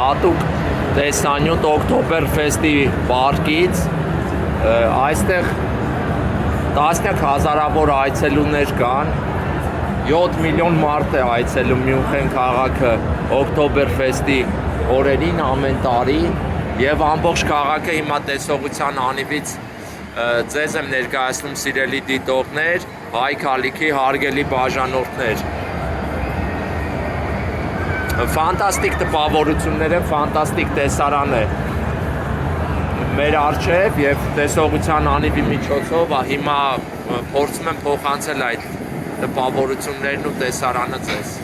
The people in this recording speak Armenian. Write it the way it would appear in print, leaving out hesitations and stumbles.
հատուկ տեսանյութ Օկտոբերֆեստի պարկից, այստեղ տասնյակ հազարավոր այցելուներ կան, 7 միլիոն մարդ է այցելում Մյունխեն քաղաքը Օկտոբերֆեստի օրերին ամեն տարի եւ ամբողջ քաղաքը հիմա տեսողության անիվից ձեզ եմ ներկայացնում սիրելի դիտողներ, հայ քալիքի հարգելի բաժանորդներ։ Ֆանտաստիկ տպավորություններ են, ֆանտաստիկ տեսարան է մեր առջև եւ տեսողության անիվի միջոցով հիմա փորձում եմ փոխանցել այդ տպավորություններն ու տեսարանը ձեզ։